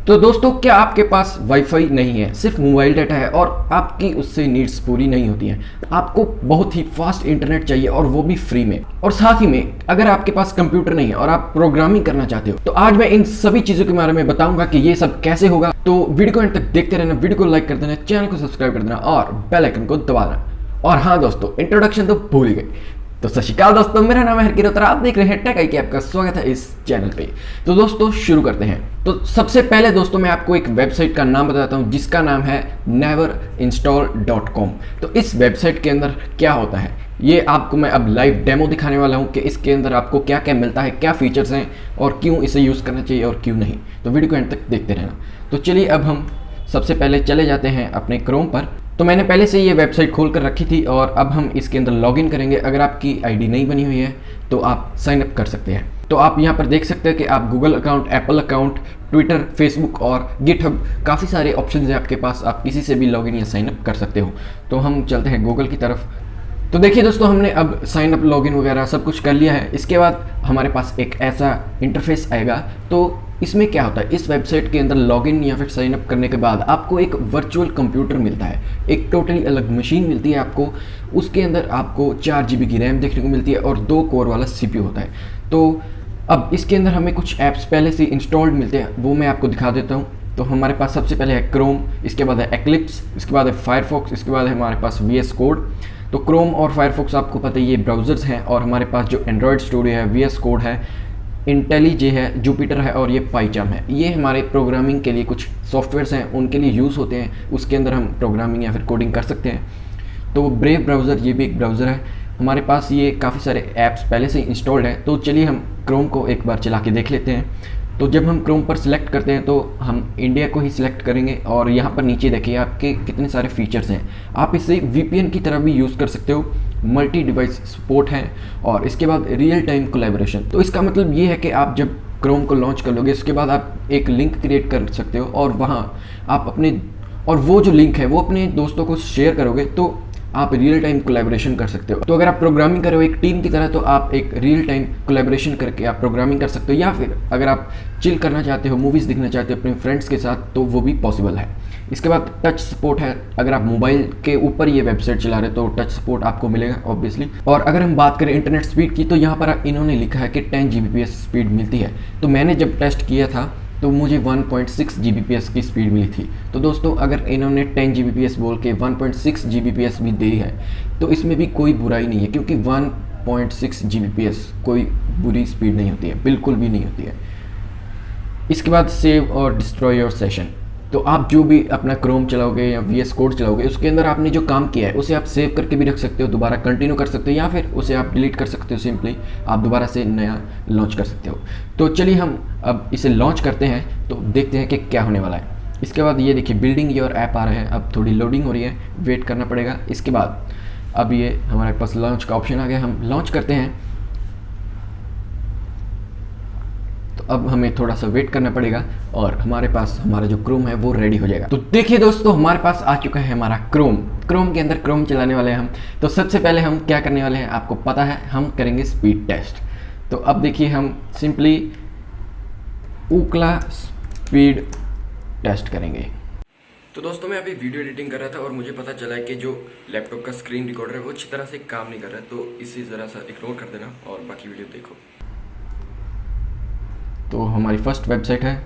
तो दोस्तों, क्या आपके पास वाईफाई नहीं है, सिर्फ मोबाइल डाटा है और आपकी उससे नीड्स पूरी नहीं होती हैं? आपको बहुत ही फास्ट इंटरनेट चाहिए और वो भी फ्री में, और साथ ही में अगर आपके पास कंप्यूटर नहीं है और आप प्रोग्रामिंग करना चाहते हो, तो आज मैं इन सभी चीज़ों के बारे में बताऊंगा कि ये सब कैसे होगा। तो वीडियो को अंत तक देखते रहना, वीडियो को लाइक कर देना, चैनल को सब्सक्राइब कर देना और बेल आइकन को दबा देना। और हाँ दोस्तों, इंट्रोडक्शन तो भूल ही गए। तो सत श्री अकाल दोस्तों, मेरा नाम है हरकिरत और आप देख रहे हैं टेक आईकी। आपका स्वागत है इस चैनल पे। तो दोस्तों शुरू करते हैं। तो सबसे पहले दोस्तों मैं आपको एक वेबसाइट का नाम बताता हूं जिसका नाम है neverinstall.com। तो इस वेबसाइट के अंदर क्या होता है ये आपको मैं अब लाइव डेमो दिखाने वाला हूं कि इसके अंदर आपको क्या क्या मिलता है, क्या फीचर्स हैं और क्यों इसे यूज़ करना चाहिए और क्यों नहीं। तो वीडियो को एंड तक देखते रहना। तो चलिए अब हम सबसे पहले चले जाते हैं अपने क्रोम पर। तो मैंने पहले से ये वेबसाइट खोल कर रखी थी और अब हम इसके अंदर लॉगिन करेंगे। अगर आपकी आईडी नहीं बनी हुई है तो आप साइन अप कर सकते हैं। तो आप यहाँ पर देख सकते हैं कि आप Google account, Apple account, Twitter, Facebook और गिटहब, काफ़ी सारे ऑप्शन हैं आपके पास। आप किसी से भी लॉगिन या साइन अप कर सकते हो। तो हम चलते हैं गूगल की तरफ। तो देखिए दोस्तों, हमने अब साइन अप, लॉगिन वगैरह सब कुछ कर लिया है। इसके बाद हमारे पास एक ऐसा इंटरफेस आएगा। तो इसमें क्या होता है, इस वेबसाइट के अंदर लॉगिन या फिर साइन अप करने के बाद आपको एक वर्चुअल कंप्यूटर मिलता है, एक टोटली अलग मशीन मिलती है आपको। उसके अंदर आपको 4 GB की रैम देखने को मिलती है और 2 कोर वाला CPU होता है। तो अब इसके अंदर हमें कुछ ऐप्स पहले से इंस्टॉल्ड मिलते हैं, वो मैं आपको दिखा देता हूँ। तो हमारे पास सबसे पहले है क्रोम, इसके बाद है एक्लिप्स, इसके बाद है फायरफॉक्स, इसके बाद है हमारे पास VS कोड। तो क्रोम और फायरफॉक्स आपको पता है ये ब्राउज़र्स हैं, और हमारे पास जो एंड्रॉयड स्टूडियो है, VS कोड है, इंटेलीजे है, जुपिटर है और ये पाइचाम है। ये हमारे प्रोग्रामिंग के लिए कुछ सॉफ्टवेयर्स हैं, उनके लिए यूज़ होते हैं। उसके अंदर हम प्रोग्रामिंग या फिर कोडिंग कर सकते हैं। तो ब्रेव ब्राउज़र, ये भी एक ब्राउज़र है। हमारे पास ये काफ़ी सारे ऐप्स पहले से इंस्टॉल्ड है। तो चलिए हम क्रोम को एक बार चला के देख लेते हैं। तो जब हम क्रोम पर सिलेक्ट करते हैं तो हम इंडिया को ही सिलेक्ट करेंगे, और यहाँ पर नीचे देखिए आपके कितने सारे फीचर्स हैं। आप इसे VPN की तरह भी यूज़ कर सकते हो, मल्टी डिवाइस सपोर्ट है, और इसके बाद रियल टाइम कोलैबोरेशन। तो इसका मतलब ये है कि आप जब क्रोम को लॉन्च कर लोगे उसके बाद आप एक लिंक क्रिएट कर सकते हो, और वहाँ आप अपने, और वो जो लिंक है वो अपने दोस्तों को शेयर करोगे तो आप रियल टाइम कोलैबोरेशन कर सकते हो। तो अगर आप प्रोग्रामिंग कर रहे हो एक टीम की तरह, तो आप एक रियल टाइम कोलैबोरेशन करके आप प्रोग्रामिंग कर सकते हो। या फिर अगर आप चिल करना चाहते हो, मूवीज़ देखना चाहते हो अपने फ्रेंड्स के साथ, तो वो भी पॉसिबल है। इसके बाद टच सपोर्ट है। अगर आप मोबाइल के ऊपर ये वेबसाइट चला रहे हो तो टच सपोर्ट आपको मिलेगा ऑब्वियसली। और अगर हम बात करें इंटरनेट स्पीड की, तो यहाँ पर इन्होंने लिखा है कि 10 Gbps स्पीड मिलती है। तो मैंने जब टेस्ट किया था तो मुझे 1.6 Gbps की स्पीड मिली थी। तो दोस्तों, अगर इन्होंने 10 Gbps बोल के 1.6 Gbps भी दी है तो इसमें भी कोई बुराई नहीं है, क्योंकि 1.6 Gbps कोई बुरी स्पीड नहीं होती है, बिल्कुल भी नहीं होती है। इसके बाद सेव और डिस्ट्रॉय योर सेशन। तो आप जो भी अपना क्रोम चलाओगे या VS कोड चलाओगे, उसके अंदर आपने जो काम किया है उसे आप सेव करके भी रख सकते हो, दोबारा कंटिन्यू कर सकते हो, या फिर उसे आप डिलीट कर सकते हो। सिंपली आप दोबारा से नया लॉन्च कर सकते हो। तो चलिए हम अब इसे लॉन्च करते हैं, तो देखते हैं कि क्या होने वाला है। इसके बाद ये देखिए बिल्डिंग योर ऐप आ रहा है। अब थोड़ी लोडिंग हो रही है, वेट करना पड़ेगा। इसके बाद अब ये हमारे पास लॉन्च का ऑप्शन आ गया, हम लॉन्च करते हैं। अब हमें थोड़ा सा वेट करना पड़ेगा और हमारे पास हमारा जो क्रोम है वो रेडी हो जाएगा। तो देखिए दोस्तों, हमारे पास आ चुका है हमारा क्रोम। क्रोम के अंदर क्रोम चलाने वाले हैं हम। तो सबसे पहले हम क्या करने वाले हैं आपको पता है, हम करेंगे स्पीड टेस्ट। तो अब देखिए हम सिंपली ऊकला स्पीड टेस्ट करेंगे। तो दोस्तों, मैं अभी वीडियो एडिटिंग कर रहा था और मुझे पता चला है कि जो लैपटॉप का स्क्रीन रिकॉर्डर है वो अच्छी तरह से काम नहीं कर रहा है। तो इसे ज़रा सा इग्नोर कर देना और बाकी वीडियो देखो। तो हमारी फर्स्ट वेबसाइट है,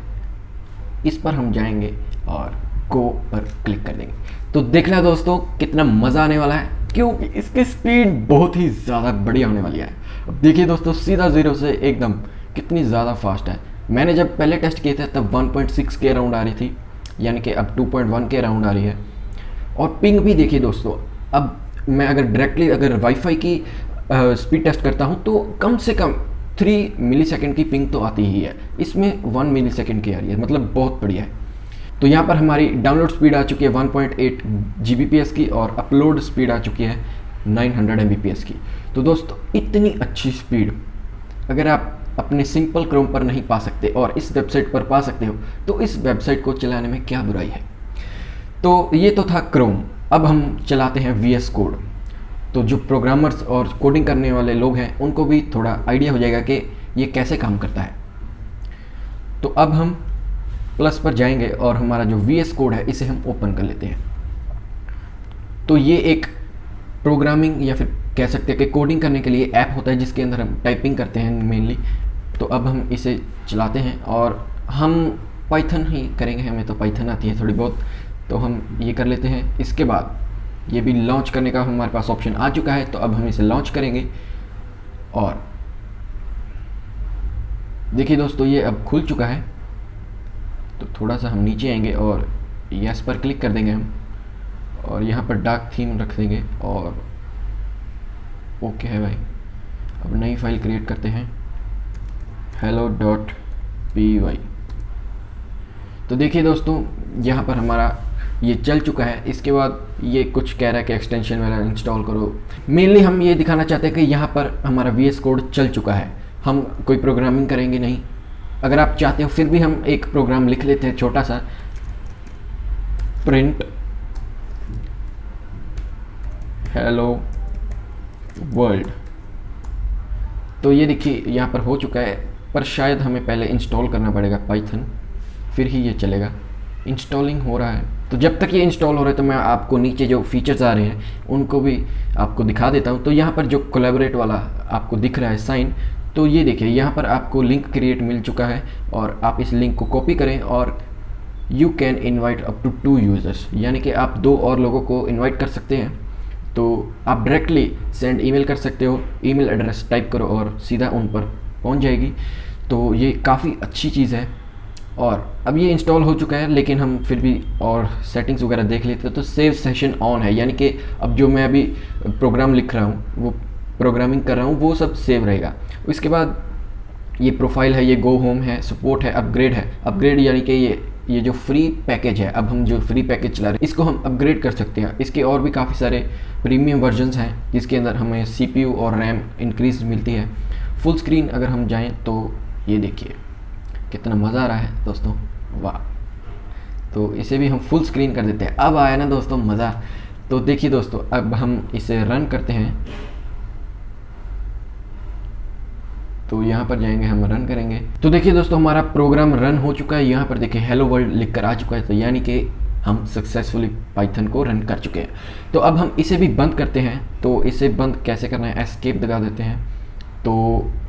इस पर हम जाएंगे और गो पर क्लिक कर देंगे। तो देखना दोस्तों कितना मज़ा आने वाला है, क्योंकि इसकी स्पीड बहुत ही ज़्यादा बढ़िया होने वाली है। अब देखिए दोस्तों, सीधा 0 से एकदम कितनी ज़्यादा फास्ट है। मैंने जब पहले टेस्ट किए थे तब 1.6 के अराउंड आ रही थी, यानी कि अब 2.1 के अराउंड आ रही है। और पिंग भी देखिए दोस्तों, अब मैं अगर डायरेक्टली अगर वाईफाई की स्पीड टेस्ट करता हूँ तो कम से कम 3 मिलीसेकंड की पिंग तो आती ही है, इसमें 1 मिलीसेकंड की आ रही है, मतलब बहुत बढ़िया है। तो यहाँ पर हमारी डाउनलोड स्पीड आ चुकी है 1.8 Gbps की, और अपलोड स्पीड आ चुकी है 900 Mbps की। तो दोस्तों, इतनी अच्छी स्पीड अगर आप अपने सिंपल क्रोम पर नहीं पा सकते और इस वेबसाइट पर पा सकते हो, तो इस वेबसाइट को चलाने में क्या बुराई है। तो ये तो था क्रोम। अब हम चलाते हैं VS कोड। तो जो प्रोग्रामर्स और कोडिंग करने वाले लोग हैं उनको भी थोड़ा आइडिया हो जाएगा कि ये कैसे काम करता है। तो अब हम प्लस पर जाएंगे और हमारा जो VS कोड है इसे हम ओपन कर लेते हैं। तो ये एक प्रोग्रामिंग या फिर कह सकते हैं कि कोडिंग करने के लिए ऐप होता है जिसके अंदर हम टाइपिंग करते हैं मेनली। तो अब हम इसे चलाते हैं और हम पाइथन ही करेंगे, हमें तो पाइथन आती है थोड़ी बहुत, तो हम ये कर लेते हैं। इसके बाद ये भी लॉन्च करने का हमारे पास ऑप्शन आ चुका है, तो अब हम इसे लॉन्च करेंगे। और देखिए दोस्तों ये अब खुल चुका है। तो थोड़ा सा हम नीचे आएंगे और यस पर क्लिक कर देंगे हम, और यहाँ पर डार्क थीम रख देंगे और ओके है भाई। अब नई फाइल क्रिएट करते हैं hello.py। तो देखिए दोस्तों यहाँ पर हमारा ये चल चुका है। इसके बाद ये कुछ कह रहा है कि एक्सटेंशन वाला इंस्टॉल करो। मेनली हम ये दिखाना चाहते हैं कि यहाँ पर हमारा VS कोड चल चुका है, हम कोई प्रोग्रामिंग करेंगे नहीं। अगर आप चाहते हो फिर भी हम एक प्रोग्राम लिख लेते हैं छोटा सा, प्रिंट हेलो वर्ल्ड। तो ये देखिए यहाँ पर हो चुका है, पर शायद हमें पहले इंस्टॉल करना पड़ेगा पाइथन, फिर ही ये चलेगा। इंस्टॉलिंग हो रहा है। तो जब तक ये इंस्टॉल हो रहा है तो मैं आपको नीचे जो फीचर्स आ रहे हैं उनको भी आपको दिखा देता हूँ। तो यहाँ पर जो कोलैबोरेट वाला आपको दिख रहा है साइन, तो ये देखिए यहाँ पर आपको लिंक क्रिएट मिल चुका है और आप इस लिंक को कॉपी करें और you can invite up to 2 users, यानी कि आप 2 और लोगों को इन्वाइट कर सकते हैं। तो आप डायरेक्टली सेंड ईमेल कर सकते हो, ईमेल एड्रेस टाइप करो और सीधा उन पर पहुंच जाएगी। तो ये काफ़ी अच्छी चीज़ है। और अब ये इंस्टॉल हो चुका है, लेकिन हम फिर भी और सेटिंग्स वगैरह देख लेते हैं। तो सेव सेशन ऑन है, यानी कि अब जो मैं अभी प्रोग्राम लिख रहा हूँ, वो प्रोग्रामिंग कर रहा हूँ, वो सब सेव रहेगा। उसके बाद ये प्रोफाइल है, ये गो होम है, सपोर्ट है, अपग्रेड है। अपग्रेड यानी कि ये जो फ्री पैकेज है, अब हम जो फ्री पैकेज चला रहे हैं इसको हम अपग्रेड कर सकते हैं। इसके और भी काफ़ी सारे प्रीमियम वर्जन्स हैं जिसके अंदर हमें CPU और रैम इंक्रीज मिलती है। फुल स्क्रीन अगर हम जाएं तो ये देखिए कितना मज़ा आ रहा है दोस्तों, वाह। तो इसे भी हम फुल स्क्रीन कर देते हैं। अब आया ना दोस्तों मज़ा। तो देखिए दोस्तों अब हम इसे रन करते हैं। तो यहाँ पर जाएंगे, हम रन करेंगे। तो देखिए दोस्तों हमारा प्रोग्राम रन हो चुका है। यहाँ पर देखिए हेलो वर्ल्ड लिख कर आ चुका है, तो यानी कि हम सक्सेसफुली पाइथन को रन कर चुके हैं। तो अब हम इसे भी बंद करते हैं। तो इसे बंद कैसे करना है, एस्केप दबा देते हैं, तो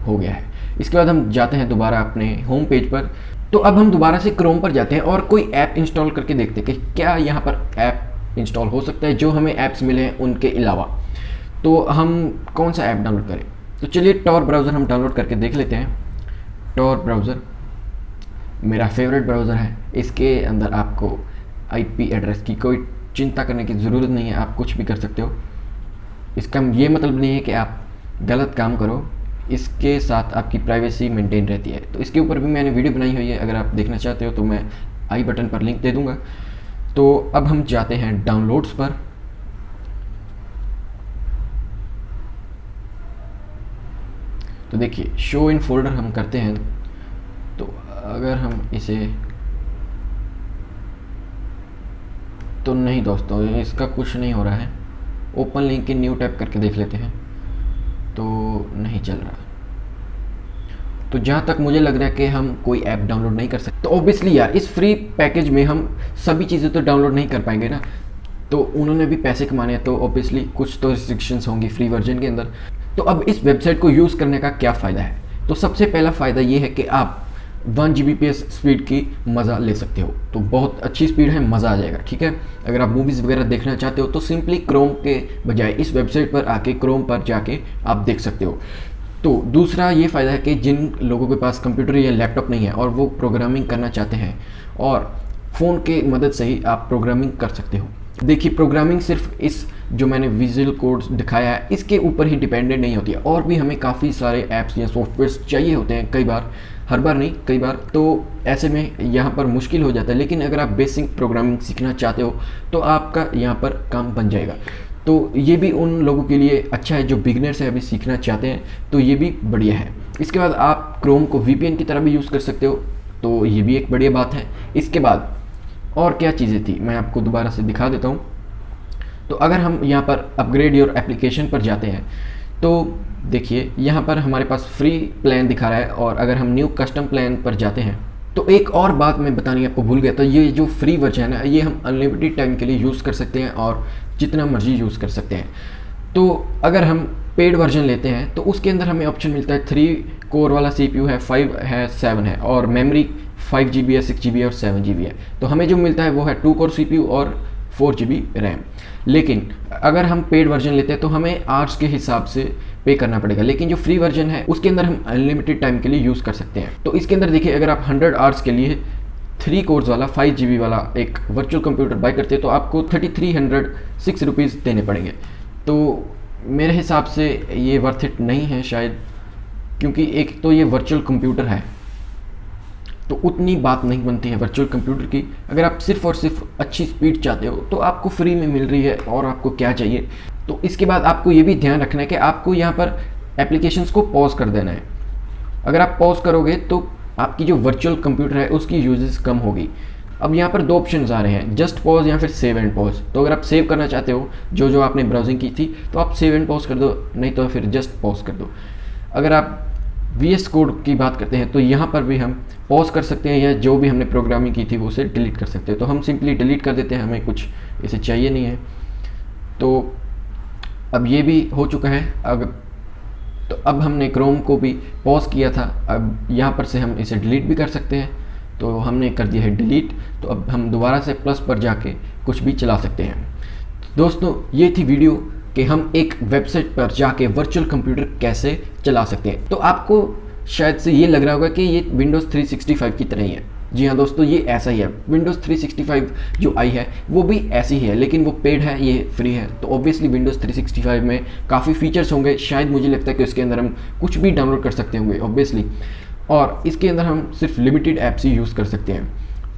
हो गया है। इसके बाद हम जाते हैं दोबारा अपने होम पेज पर। तो अब हम दोबारा से क्रोम पर जाते हैं और कोई ऐप इंस्टॉल करके देखते हैं कि क्या यहाँ पर ऐप इंस्टॉल हो सकता है जो हमें ऐप्स मिले हैं उनके अलावा। तो हम कौन सा ऐप डाउनलोड करें, तो चलिए टॉर ब्राउज़र हम डाउनलोड करके देख लेते हैं। टॉर ब्राउज़र मेरा फेवरेट ब्राउज़र है। इसके अंदर आपको IP एड्रेस की कोई चिंता करने की ज़रूरत नहीं है, आप कुछ भी कर सकते हो। इसका ये मतलब नहीं है कि आप गलत काम करो, इसके साथ आपकी प्राइवेसी मेंटेन रहती है। तो इसके ऊपर भी मैंने वीडियो बनाई हुई है, अगर आप देखना चाहते हो तो मैं आई बटन पर लिंक दे दूँगा। तो अब हम जाते हैं डाउनलोड्स पर। तो देखिए शो इन फोल्डर हम करते हैं। तो अगर हम इसे, तो नहीं दोस्तों इसका कुछ नहीं हो रहा है। Open link in new tab करके देख लेते हैं, तो नहीं चल रहा। तो जहाँ तक मुझे लग रहा है कि हम कोई ऐप डाउनलोड नहीं कर सकते। तो ऑब्वियसली यार इस फ्री पैकेज में हम सभी चीज़ें तो डाउनलोड नहीं कर पाएंगे ना, तो उन्होंने भी पैसे कमाने हैं, तो ऑब्वियसली कुछ तो रिस्ट्रिक्शंस होंगी फ्री वर्जन के अंदर। तो अब इस वेबसाइट को यूज़ करने का क्या फ़ायदा है, तो सबसे पहला फ़ायदा ये है कि आप 1 Gbps स्पीड की मज़ा ले सकते हो। तो बहुत अच्छी स्पीड है, मज़ा आ जाएगा, ठीक है। अगर आप मूवीज़ वगैरह देखना चाहते हो तो सिंपली क्रोम के बजाय इस वेबसाइट पर आके क्रोम पर जाके आप देख सकते हो। तो दूसरा ये फ़ायदा है कि जिन लोगों के पास कंप्यूटर या लैपटॉप नहीं है और वो प्रोग्रामिंग करना चाहते हैं, और फ़ोन के मदद से ही आप प्रोग्रामिंग कर सकते हो। देखिए प्रोग्रामिंग सिर्फ इस जो मैंने विजुअल कोड्स दिखाया है इसके ऊपर ही डिपेंडेंट नहीं होती है, और भी हमें काफ़ी सारे ऐप्स या सॉफ्टवेयर्स चाहिए होते हैं, कई बार, हर बार नहीं, कई बार। तो ऐसे में यहाँ पर मुश्किल हो जाता है, लेकिन अगर आप बेसिक प्रोग्रामिंग सीखना चाहते हो तो आपका यहाँ पर काम बन जाएगा। तो ये भी उन लोगों के लिए अच्छा है जो बिगनर्स है, अभी सीखना चाहते हैं, तो ये भी बढ़िया है। इसके बाद आप क्रोम को VPN की तरह भी यूज़ कर सकते हो, तो ये भी एक बढ़िया बात है। इसके बाद और क्या चीज़ें थी मैं आपको दोबारा से दिखा देता हूँ। तो अगर हम यहाँ पर अपग्रेड योर एप्लीकेशन पर जाते हैं तो देखिए यहाँ पर हमारे पास फ्री प्लान दिखा रहा है, और अगर हम न्यू कस्टम प्लान पर जाते हैं तो एक और बात मैं बतानी आपको भूल गया था, ये जो फ्री वर्जन है ये हम अनलिमिटेड टाइम के लिए यूज़ कर सकते हैं और जितना मर्जी यूज़ कर सकते हैं। तो अगर हम पेड वर्जन लेते हैं तो उसके अंदर हमें ऑप्शन मिलता है 3 कोर वाला CPU है, 5 है, 7 है और मेमोरी 5 GB है, 6 GB है और 7 GB है। तो हमें जो मिलता है वो है 2 कोर CPU और 4 GB रैम। लेकिन अगर हम पेड वर्जन लेते हैं तो हमें आवर्स के हिसाब से पे करना पड़ेगा, लेकिन जो फ्री वर्जन है उसके अंदर हम अनलिमिटेड टाइम के लिए यूज़ कर सकते हैं। तो इसके अंदर देखिए, अगर आप 100 आवर्स के लिए 3 कोर्स वाला 5 GB वाला एक वर्चुअल कंप्यूटर बाय करते हैं तो आपको 3306 रुपीज़ देने पड़ेंगे। तो मेरे हिसाब से ये वर्थ इट नहीं है शायद, क्योंकि एक तो ये वर्चुअल कंप्यूटर है तो उतनी बात नहीं बनती है वर्चुअल कंप्यूटर की। अगर आप सिर्फ और सिर्फ अच्छी स्पीड चाहते हो तो आपको फ्री में मिल रही है, और आपको क्या चाहिए। तो इसके बाद आपको ये भी ध्यान रखना है कि आपको यहाँ पर एप्लीकेशंस को पॉज कर देना है। अगर आप पॉज करोगे तो आपकी जो वर्चुअल कंप्यूटर है उसकी यूजेस कम होगी। अब यहाँ पर 2 ऑप्शंस आ रहे हैं, जस्ट पॉज या फिर सेव एंड पॉज। तो अगर आप सेव करना चाहते हो जो आपने ब्राउजिंग की थी तो आप सेव एंड पॉज कर दो, नहीं तो फिर जस्ट पॉज कर दो। अगर आप VS कोड की बात करते हैं तो यहाँ पर भी हम पॉज कर सकते हैं, या जो भी हमने प्रोग्रामिंग की थी वो उसे डिलीट कर सकते हैं। तो हम सिंपली डिलीट कर देते हैं, हमें कुछ इसे चाहिए नहीं है। तो अब ये भी हो चुका है। अब हमने क्रोम को भी पॉज किया था, अब यहाँ पर से हम इसे डिलीट भी कर सकते हैं। तो हमने कर दिया है डिलीट। तो अब हम दोबारा से प्लस पर जाके कुछ भी चला सकते हैं। तो दोस्तों, ये थी वीडियो कि हम एक वेबसाइट पर जाके वर्चुअल कंप्यूटर कैसे चला सकते हैं। तो आपको शायद से ये लग रहा होगा कि ये विंडोज़ 365 की तरह ही है। जी हाँ दोस्तों, ये ऐसा ही है। विंडोज़ 365 जो आई है वो भी ऐसी ही है, लेकिन वो पेड है, ये फ्री है। तो ऑब्वियसली विंडोज़ 365 में काफ़ी फीचर्स होंगे। शायद मुझे लगता है कि इसके अंदर हम कुछ भी डाउनलोड कर सकते होंगे ऑब्वियसली, और इसके अंदर हम सिर्फ लिमिटेड ऐप्स ही यूज़ कर सकते हैं।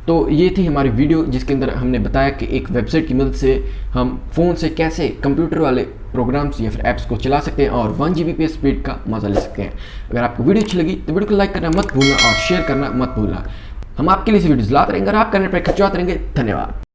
तो ये थी हमारी वीडियो जिसके अंदर हमने बताया कि एक वेबसाइट की मदद से हम फ़ोन से कैसे कंप्यूटर वाले प्रोग्राम्स या फिर ऐप्स को चला सकते हैं और 1 Gbps स्पीड का मजा ले सकते हैं। अगर आपको वीडियो अच्छी लगी तो वीडियो को लाइक करना मत भूलना और शेयर करना मत भूलना। हम आपके लिए इस वीडियोज़ लाते रहेंगे और आप करने पर खर्चाते रहेंगे। धन्यवाद।